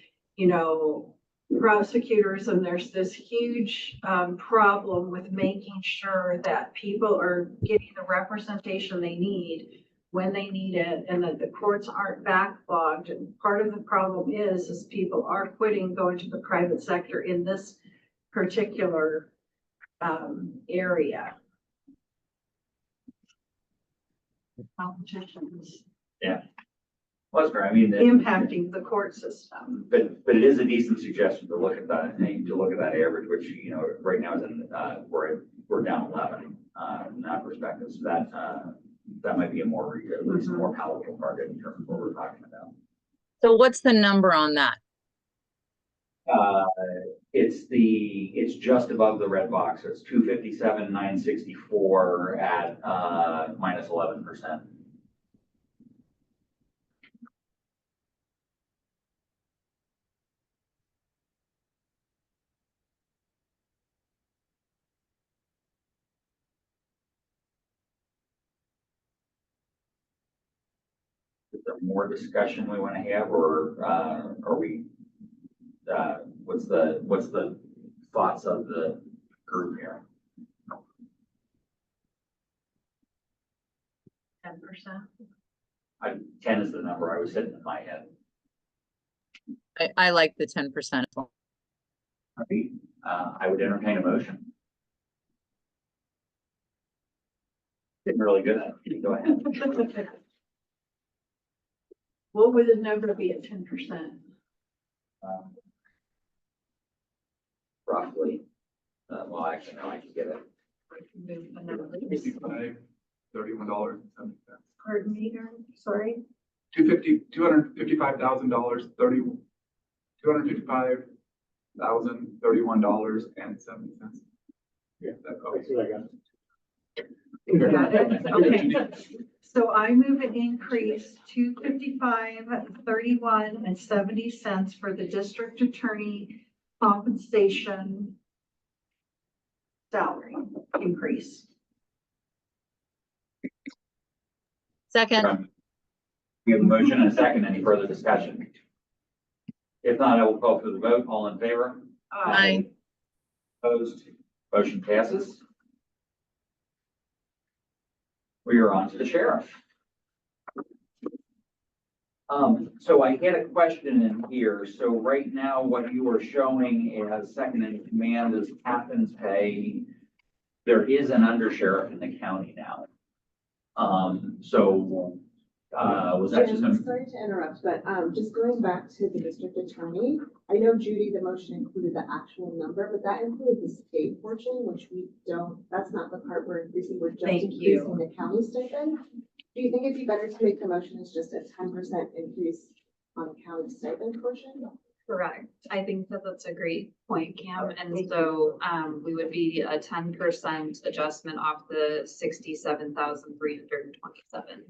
prosecutors, and there's this huge problem with making sure that people are getting the representation they need when they need it, and that the courts aren't backlogged. And part of the problem is people are quitting going to the private sector in this particular area. Competitions Yeah. Well, that's fair. I mean, impacting the court system. but it is a decent suggestion to look at that, average, which, right now is we're down 11, from that perspective. So that might be at least a more palatable target in terms of what we're talking about. So what's the number on that? It's just above the red box. So it's 257,964 at minus 11%. Is there more discussion we want to have, or are we? What's the thoughts of the group here? 10%. 10 is the number I was hitting in my head. I like the 10%. I would entertain a motion. Getting really good at it. Go ahead. What would the number be at 10%? Roughly. Well, actually, no, I can get it. $31.70. Pardon me, Aaron? Sorry. $255,000, $255,031.70. Yeah, That's that's what I got. Got it? Okay. So I move an increase to $55.31.70 for the district attorney compensation salary increase. Second. We have a motion and a second. Any further discussion? If not, I will call for the vote. All in favor? Aye. Opposed? Motion passes. We are on to the sheriff. So I had a question in here. So right now, what you are showing as second in command is captain's pay. There is an undersheriff in the county now. Was that just Jim, sorry to interrupt, but, just going back to the district attorney, I know Judy, the motion included the actual number, but that included the state portion, which we don't, that's not the part we're increasing, we're just Thank you. increasing the county stipend. Do you think it'd be better to make the motion as just a 10% increase on the county stipend portion? Correct. I think that that's a great point, Cam. And so, we would be a 10% adjustment off the 67,327.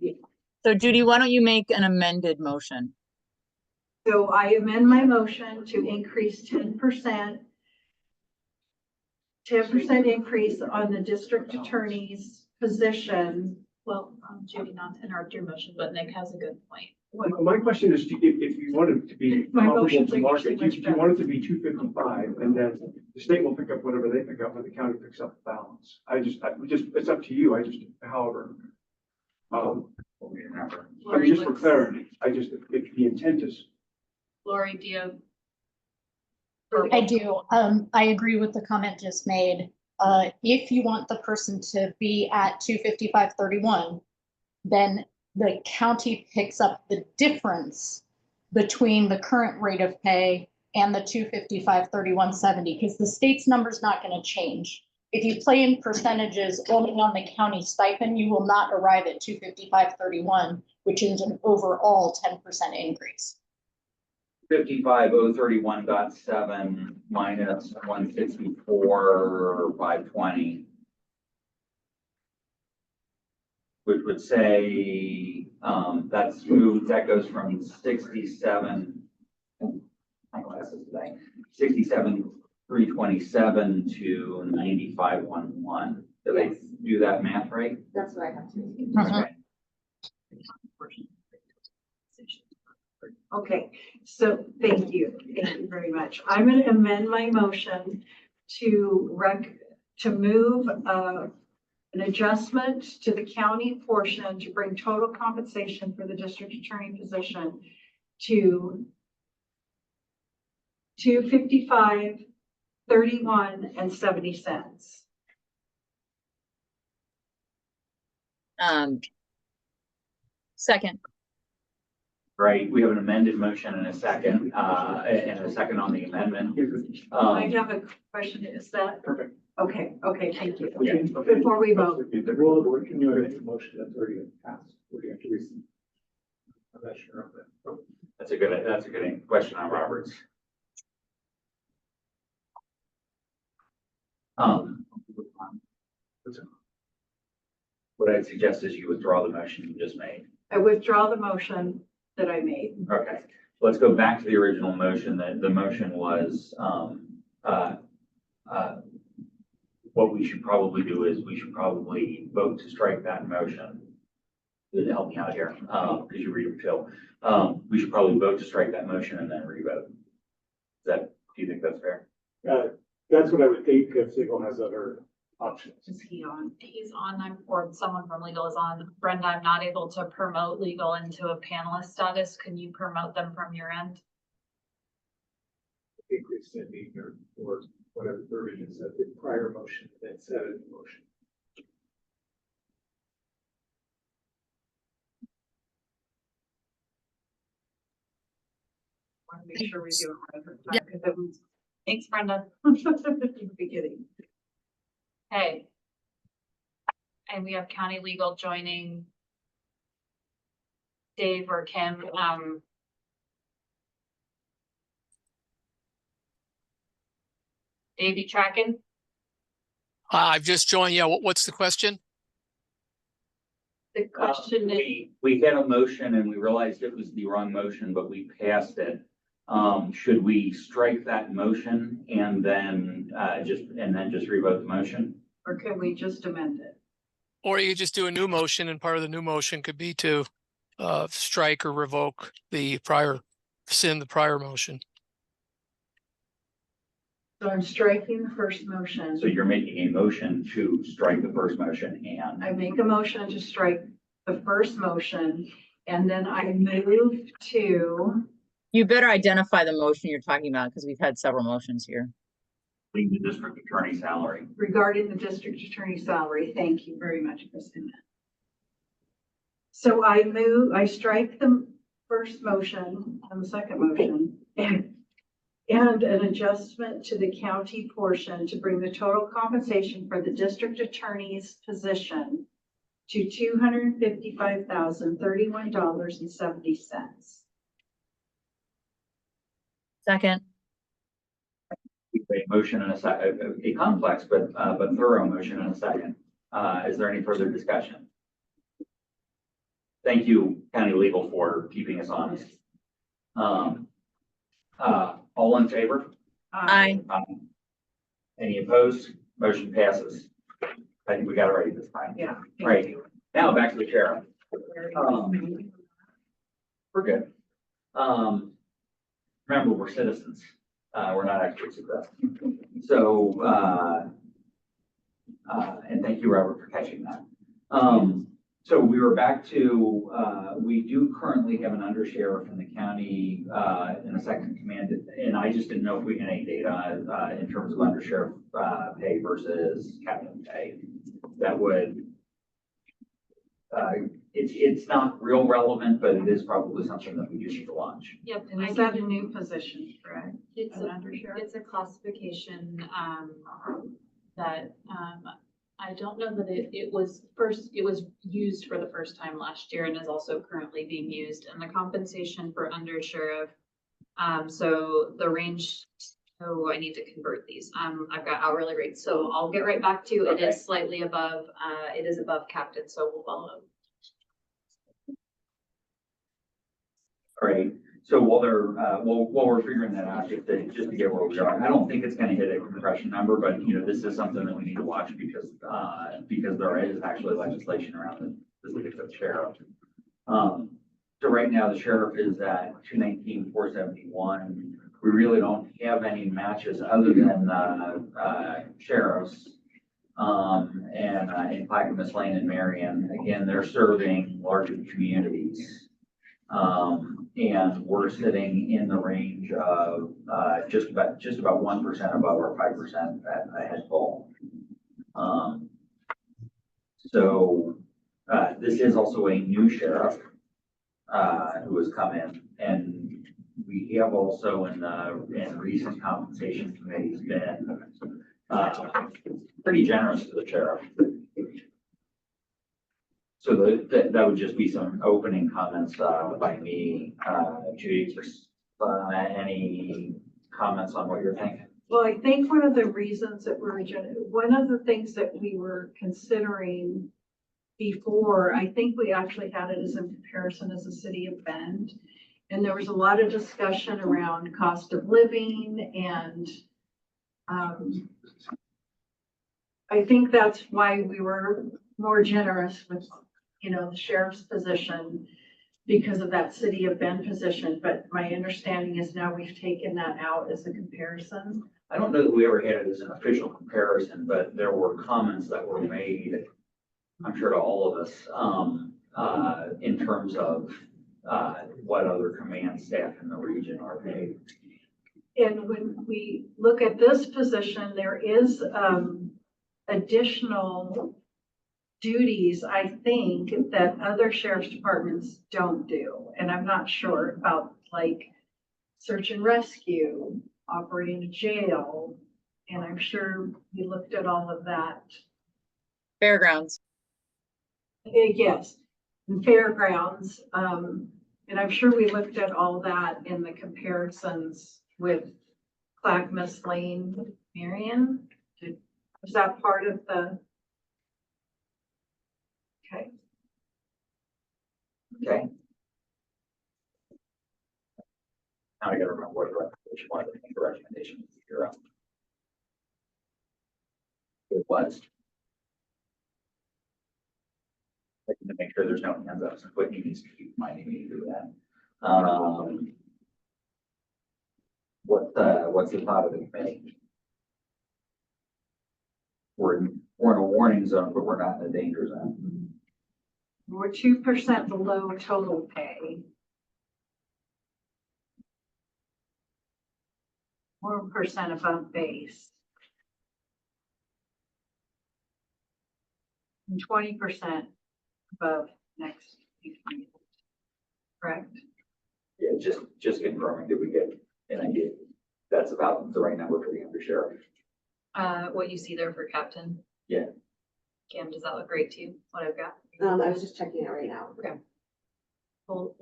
So Judy, why don't you make an amended motion? So I amend my motion to increase 10%. 10% increase on the district attorney's position. Well, Judy, not to interrupt your motion, but Nick has a good point. My question is, if you want it to be My comparable motions to are market, usually much you want it to be 255, and then the state will pick up whatever they pick up, and the county picks up the balance. It's up to you. However. Just for clarity, if the intent is. Lori, do you have? I do. I agree with the comment just made. If you want the person to be at 255.31, then the county picks up the difference between the current rate of pay and the 255.31.70, because the state's number is not going to change. If you play in percentages only on the county stipend, you will not arrive at 255.31, which is an overall 10% increase. 55,031.7 minus 164,520. Which would say, that goes from 67. My glasses today, 67,327 to 95,111. Did I do that math right? That's what I have to. Okay. Okay, so thank you. Thank you very much. I'm going to amend my motion to move an adjustment to the county portion to bring total compensation for the district attorney position to 255.31.70. Second. Right, we have an amended motion and a second on the amendment. I have a question. Is that Perfect. okay? Okay, thank you. Yeah. Before we vote. Well, can you make a motion that's already passed? We're going to rescind. I'm not sure of that. That's a good question on Roberts. What I'd suggest is you withdraw the motion you just made. I withdraw the motion that I made. Okay, let's go back to the original motion. The motion was, what we should probably do is we should probably vote to strike that motion. Help me out here, because you read it, Phil. We should probably vote to strike that motion and then revote. Do you think that's fair? That's what I would think if Siegel has other options. Is he on? He's on, or someone from legal is on. Brenda, I'm not able to promote legal into a panelist status. Can you promote them from your end? I think rescinding or whatever version is of the prior motion, then set it in motion. Want to make sure we do it right because it was. Thanks, Brenda. Beginning. Hey. And we have county legal joining Dave or Kim. Dave, you tracking? I've just joined. Yeah, what's the question? The question is, We had a motion and we realized it was the wrong motion, but we passed it. Should we strike that motion and then just revote the motion? or can we just amend it? Or you just do a new motion, and part of the new motion could be to strike or revoke the prior, rescind the prior motion. So I'm striking the first motion. So you're making a motion to strike the first motion I and, make a motion to strike the first motion, and then I move to, You better identify the motion you're talking about because we've had several motions here. leave the district attorney salary. regarding the district attorney salary. Thank you very much, Christina. So I strike the first motion and the second motion and an adjustment to the county portion to bring the total compensation for the district attorney's position to $255,031.70. Second, A motion and a complex but thorough motion in a second. Is there any further discussion? Thank you, county legal, for keeping us honest. All in favor? aye. Any opposed? Motion passes. I think we got it right this time. Yeah. Right. Now back to the sheriff. We're good. Remember, we're citizens. We're not experts at that. So, and thank you, Robert, for catching that. So we were back to, we do currently have an undersheriff in the county, in the second command, and I just didn't know if we had any data, in terms of undersheriff, pay versus captain pay. That would, it's not real relevant, but it is probably something that we do need to launch. Yep. And is that a new position, correct? It's An undersheriff? It's a classification, that, I don't know that it was used for the first time last year and is also currently being used, and the compensation for undersheriff. So the range, oh, I need to convert these. I've got hourly rates, so I'll get right back to you. It Okay. is slightly above, it is above captain, so we'll follow. Right, so while they're, while we're figuring that out, just to get where we are, I don't think it's gonna hit a compression number, but you know, this is something that we need to watch because there is actually legislation around the specifics of sheriff. So right now, the sheriff is at 219,471. We really don't have any matches other than, sheriffs. In Clackamas Lane and Marion, again, they're serving larger communities. And we're sitting in the range of, just about 1% above our 5% at head full. This is also a new sheriff, who has come in, and we have also in recent compensation committees been, pretty generous to the sheriff. So that would just be some opening comments, by me. Judy, any comments on what you're thinking? Well, I think one of the reasons that one of the things that we were considering before, I think we actually had it as in comparison as the city of Bend. And there was a lot of discussion around cost of living and, I think that's why we were more generous with, you know, the sheriff's position because of that city of Bend position. But my understanding is now we've taken that out as a comparison. I don't know that we ever had it as an official comparison, but there were comments that were made, I'm sure to all of us, in terms of, what other command staff in the region are paid. And when we look at this position, there is, additional duties, I think, that other sheriff's departments don't do. And I'm not sure about like search and rescue, operating a jail. And I'm sure we looked at all of that. Fairgrounds. Yes, and fairgrounds. And I'm sure we looked at all that in the comparisons with Clackamas Lane, Marion. Was that part of the? Okay. Okay. Now I gotta remember what the recommendation was. I think the recommendation was 0. It was. Checking to make sure there's no hands up, so Whitney needs to keep reminding me to do that. What's the thought of the committee? we're in a warning zone, but we're not in a danger zone. We're 2% below total pay. 4% above base. And 20% above next. Correct? Yeah, just confirming that we get an idea. That's about the right number for the undersheriff. What you see there for captain? Yeah. Cam, does that look great to you? What I've got? I was just checking it right now. Okay. We'll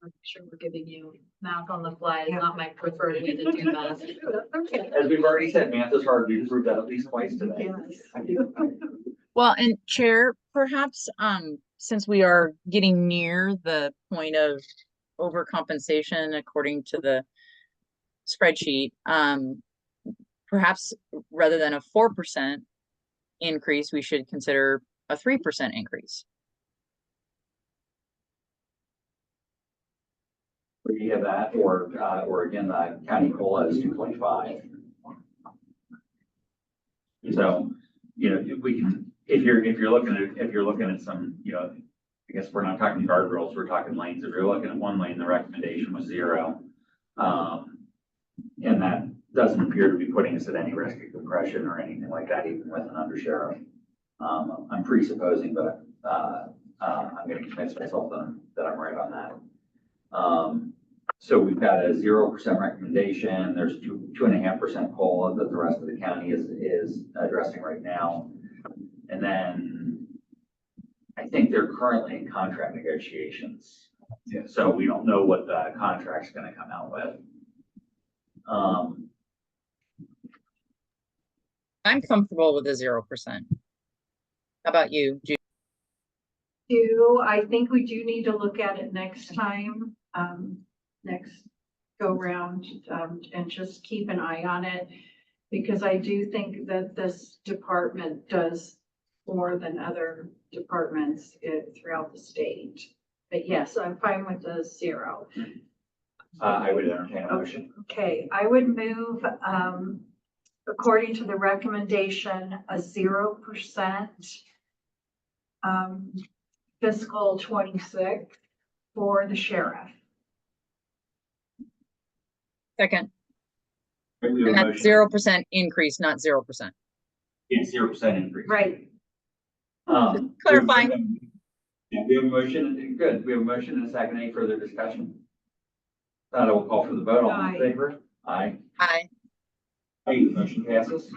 make sure we're giving you math on the fly. It's not my preferred way to do math. Okay. As we've already said, math is hard. We proved that at least twice today. Well, and Chair, perhaps, since we are getting near the point of overcompensation according to the spreadsheet, perhaps rather than a 4% increase, we should consider a 3% increase. We have that, or again, the county COLA is 2.5. So, you know, we can, if you're looking at some, you know, I guess we're not talking guardrails, we're talking lanes. If you're looking at one lane, the recommendation was 0. And that doesn't appear to be putting us at any risk of compression or anything like that, even with an undersheriff. I'm presupposing, but I'm going to convince myself that I'm right on that. So we've got a 0% recommendation. There's 2.5% COLA that the rest of the county is addressing right now. And then I think they're currently in contract negotiations. Yeah. So we don't know what the contract's going to come out with. I'm comfortable with the 0%. How about you, Judy? I think we do need to look at it next time, next go round, and just keep an eye on it. Because I do think that this department does more than other departments throughout the state. But yes, I'm fine with the 0. I would entertain a motion. Okay, I would move, according to the recommendation, a 0% fiscal 26 for the sheriff. Second, We have and a that's motion. 0% increase, not 0%. It's 0% increase. Right. Clarifying. Yeah, we have a motion. Good. We have a motion and a second. Any further discussion? I will call for the vote. All in Aye. favor? Aye. Aye. Aye, the motion passes.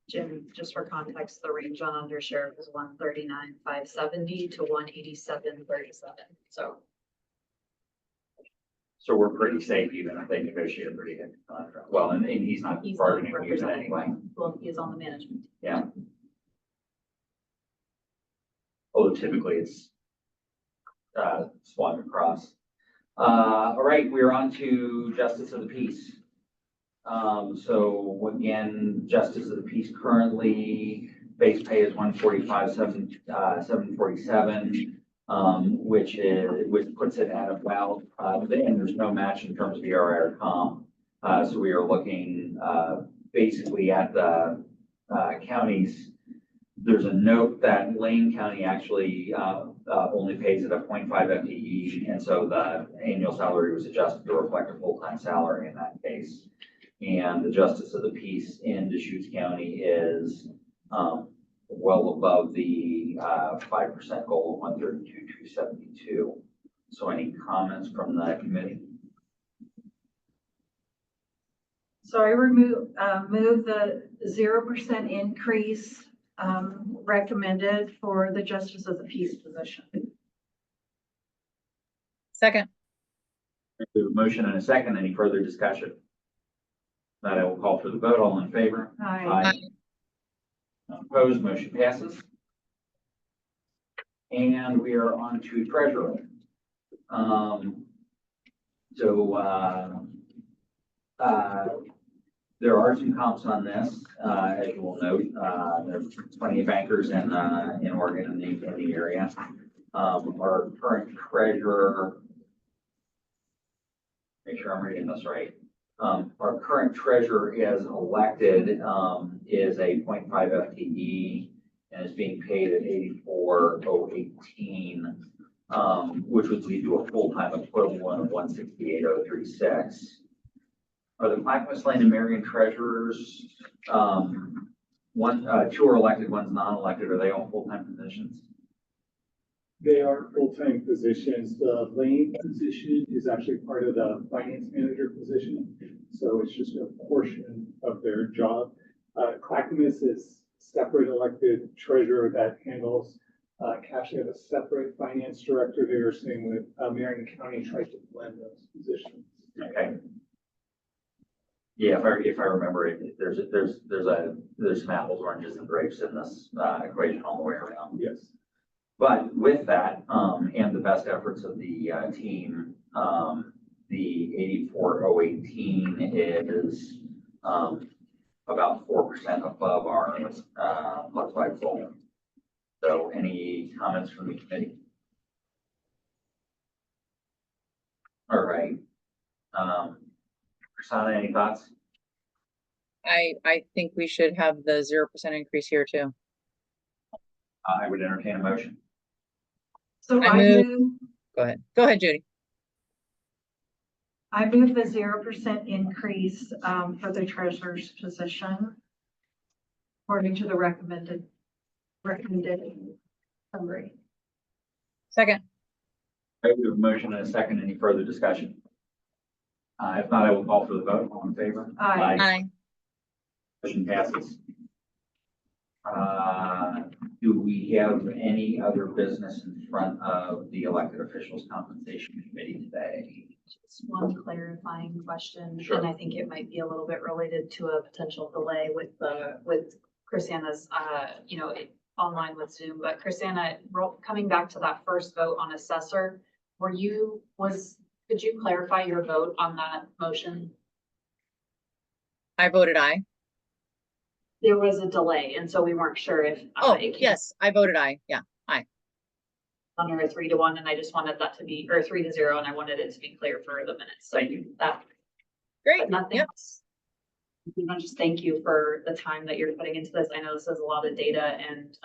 Jim, just for context, the range on undersheriff is 139,570 to 187,37. So we're pretty safe even if they negotiate a pretty good contract. Well, and he's not He's not bargaining with you representing. anyway. Well, he's on the management. Yeah. Although typically it's swung across. All right, we're on to Justice of the Peace. So again, Justice of the Peace currently base pay is 145,747, which puts it at about, and there's no match in terms of ERI or comp. So we are looking basically at the counties. There's a note that Lane County actually only pays at a 0.5 FTE, and so the annual salary was adjusted to reflect a full-time salary in that case. And the Justice of the Peace in Deschutes County is well above the 5% goal of 132,272. So any comments from the committee? So I move the 0% increase recommended for the Justice of the Peace position. Second, We have a motion and a second. Any further discussion? That I will call for the vote. All in favor? Aye. Opposed, motion passes. And we are on to treasurer. There are some comps on this, as you will note. There's plenty of bankers in Oregon in the area. Our current treasurer, make sure I'm reading this right. Our current treasurer is elected, is a 0.5 FTE and is being paid at 84,018, which would lead to a full-time equivalent of 168,036. Are the Clackamas Lane and Marion treasurers, two are elected, one's non-elected, are they all full-time positions? They are full-time positions. The lane position is actually part of the finance manager position. So it's just a portion of their job. Clackamas is separate elected treasurer that handles cash. They have a separate finance director. They are same with Marion County tries to blend those positions. Okay. Yeah, if I remember it, there's some apples, oranges, and grapes in this equation all the way around. Yes. But with that, and the best efforts of the team, the 84,018 is about 4% above our plus-5 goal. So any comments from the committee? All right. Prasanna, any thoughts? I think we should have the 0% increase here too. I would entertain a motion. So I I move- move, Go ahead, Judy. I move the 0% increase for the treasurer's position according to the recommended summary. Second. Okay, we have a motion and a second. Any further discussion? If not, I will call for the vote. All in favor? Aye. Aye. Motion passes. Do we have any other business in front of the elected officials compensation committee today? Just one clarifying question, Sure. and I think it might be a little bit related to a potential delay with Chrisanna's, online with Zoom, but Chrisanna, coming back to that first vote on assessor, could you clarify your vote on that motion? I voted aye. There was a delay, and so we weren't sure if. Oh, it came yes, I voted aye. Yeah. Under a 3-1, and I just wanted that to be, or 3-0, and I wanted it to be clear for the minutes. So Thank you. that, Great. but nothing Yep. else. You know, just thank you for the time that you're putting into this. I know this is a lot of data and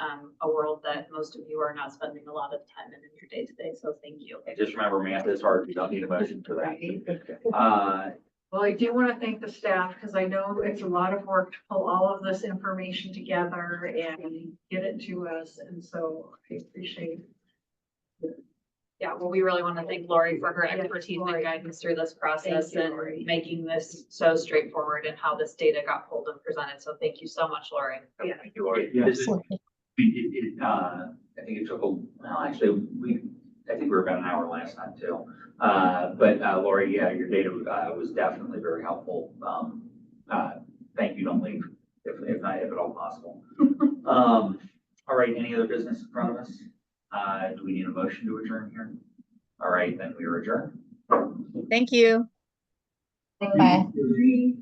a world that most of you are not spending a lot of time in your day to day. So thank you. And just remember, math is hard. You don't need a motion for that. Well, I do want to thank the staff because I know it's a lot of work to pull all of this information together and get it to us. And so I appreciate it. Yeah, well, we really want to thank Lori for her Yes, expertise Lori. and guidance through this process you, and Lori. making this so straightforward and how this data got pulled and presented. So thank you so much, Lori. Yeah. Thank you, Lori. Yeah. This is- Absolutely. I think it took actually, I think we were about an hour last time too. But Lori, yeah, your data was definitely very helpful. Thank you. Don't leave if at all possible. All right, any other business in front of us? Do we need a motion to adjourn here? All right, then we are adjourned. Thank you. Bye. Agree.